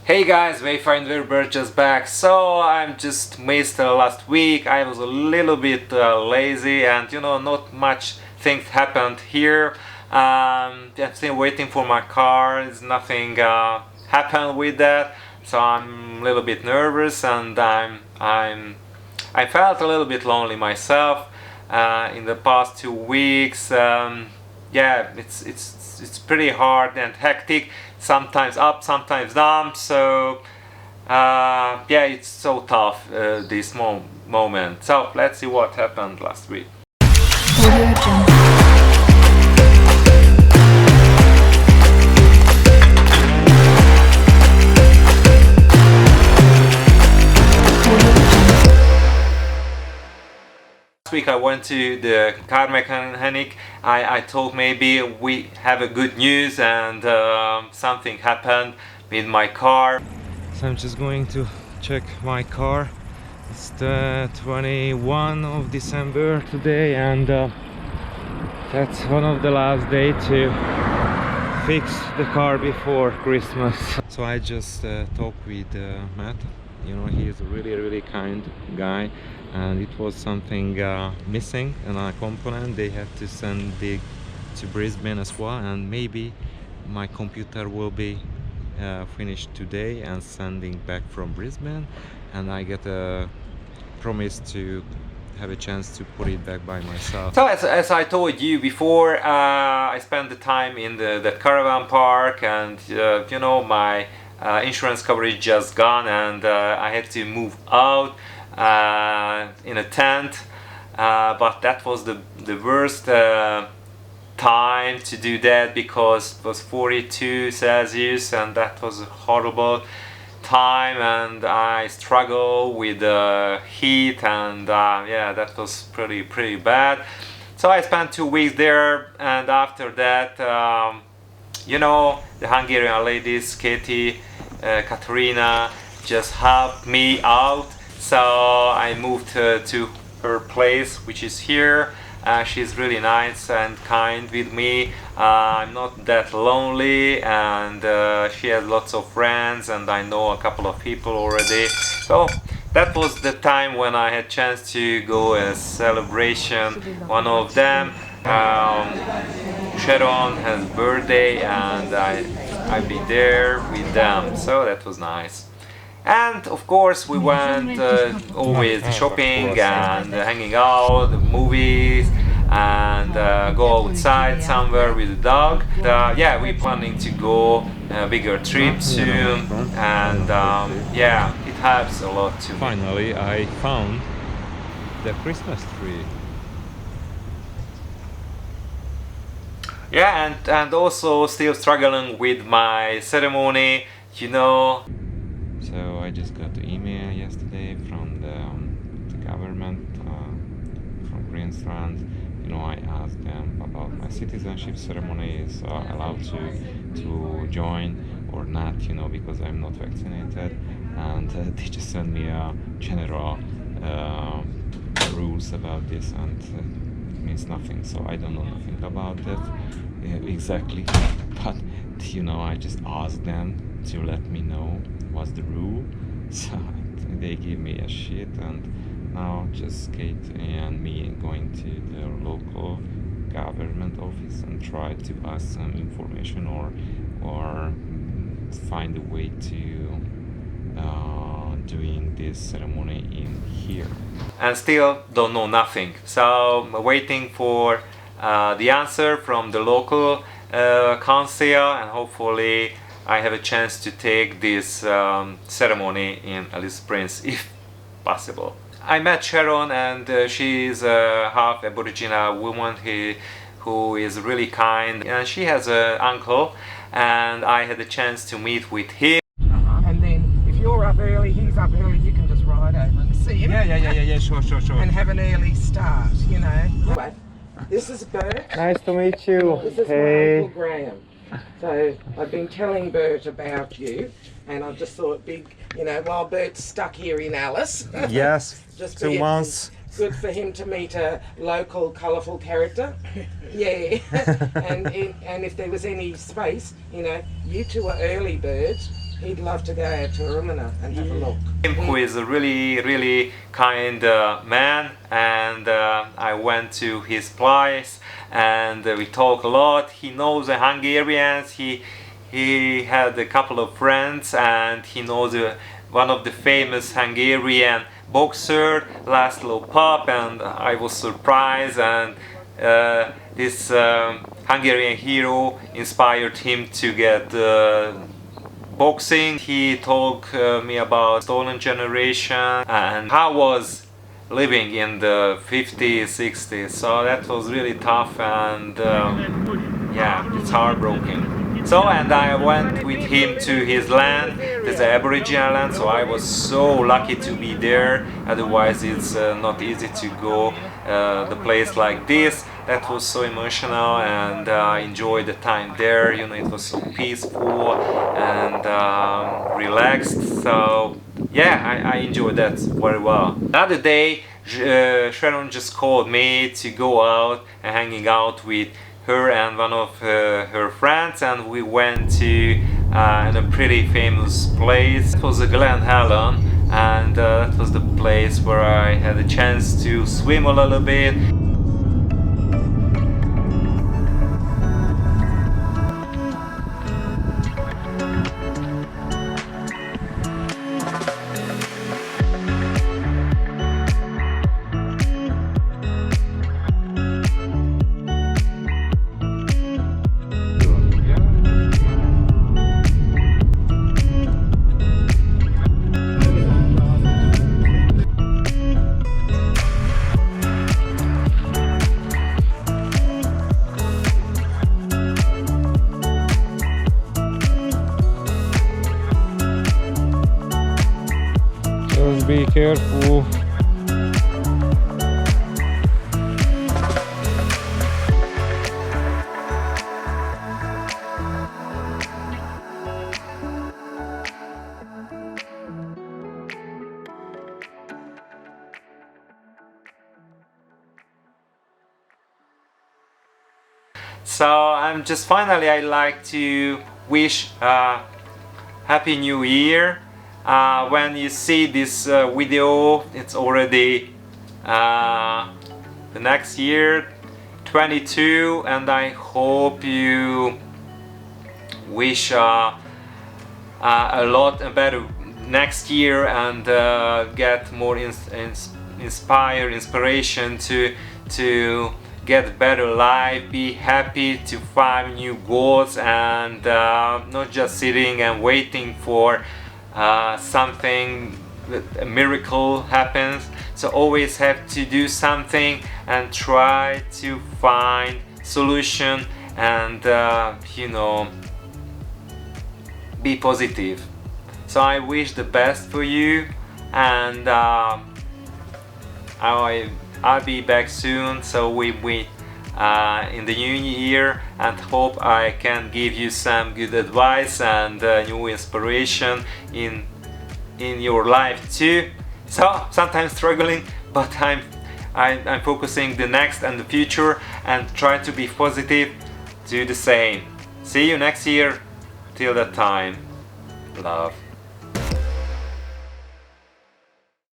Hey guys, Wayfinder just back. So I'm just missed last week. I was a little bit lazy, and not much things happened here. I'm still waiting for my car. It's nothing happened with that, so I'm a little bit nervous, and I felt a little bit lonely myself in the past 2 weeks. Yeah, it's pretty hard and hectic. Sometimes up, sometimes down. So yeah, it's so tough this moment. So let's see what happened last week. Last week I went to the car mechanic. I thought maybe we have a good news, and something happened with my car. So I'm just going to check my car. It's the 21 of December today, and that's one of the last day to fix the car before Christmas. So I just talked with Matt. He is a really kind guy, and it was something missing in a component. They have to send it to Brisbane as well, and maybe my computer will be finished today and sending back from Brisbane, and I get a promise to have a chance to put it back by myself. So as I told you before, I spent the time in the caravan park, and my insurance coverage just gone, and I had to move out in a tent, but that was the worst time to do that, because it was 42 Celsius, and that was a horrible time, and I struggled with the heat, and yeah, that was pretty bad. So I spent 2 weeks there, and after that the Hungarian ladies, Katarina, just helped me out. So I moved to her place, which is here. She's really nice and kind with me. I'm not that lonely, and she has lots of friends, and I know a couple of people already. So that was the time when I had chance to go a celebration. One of them, Sharon, has birthday, and I'll be there with them. So that was nice. And of course we went always shopping and hanging out, the movies, and go outside somewhere with the dog. Yeah, we're planning to go a bigger trip soon, and yeah, it helps a lot too. Finally I found the Christmas tree. Yeah, and also still struggling with my ceremony, So I just got the email yesterday from the government, from Queensland. I asked them about my citizenship ceremony, is allowed to join or not, because I'm not vaccinated, and they just sent me a general rules about this, and it means nothing. So I don't know nothing about that exactly, but I just asked them to let me know what's the rule. So they give me a sheet, and now just Kate and me going to the local government office and try to ask some information or find a way to doing this ceremony in here. And still don't know nothing. So I'm waiting for the answer from the local council, and hopefully I have a chance to take this ceremony in Alice Springs, if possible. I met Sharon, and she is a half Aboriginal woman who is really kind, and she has an uncle, and I had a chance to meet with him. And then if you're up early, he's up early, you can just ride over and see him. Yeah, sure. And have an early start, Right. This is Bert. Nice to meet you. This is my Uncle Graham. So I've been telling Bert about you, and I just thought while Bert's stuck here in Alice. Yes, just 2 months. Good for him to meet a local, colourful character. Yeah. and if there was any space, you two are early birds. he'd love to go out to Rumina and have a look. Him, who is a really kind man, and I went to his place and we talk a lot. He knows the Hungarians. He had a couple of friends, and he knows one of the famous Hungarian boxer, Laszlo Papp, and I was surprised, and this Hungarian hero inspired him to get boxing. He told me about stolen generation and how was living in the 50s, 60s. So that was really tough, and yeah, it's heartbreaking. So, and I went with him to his land, there's an Aboriginal land, so I was so lucky to be there. Otherwise it's not easy to go the place like this. That was so emotional, and I enjoyed the time there. You know, it was so peaceful and relaxed. So yeah, I enjoyed that very well. Another day, Sharon just called me to go out and hanging out with her and one of her friends, and we went to a pretty famous place. It was Glen Helen, and that was the place where I had a chance to swim a little bit. Just be careful. So I'm just finally, I like to wish Happy New Year. When you see this video, it's already the next year, 22, and I hope you wish a lot better next year, and get more inspiration to get better life, be happy, to find new goals, and not just sitting and waiting for something, a miracle happens. So always have to do something and try to find solution, and you know, be positive. So I wish the best for you, and I'll be back soon, so we meet in the new year, and hope I can give you some good advice and new inspiration in your life too. So sometimes struggling, but I'm focusing the next and the future, and try to be positive. Do the same. See you next year. Till that time, love.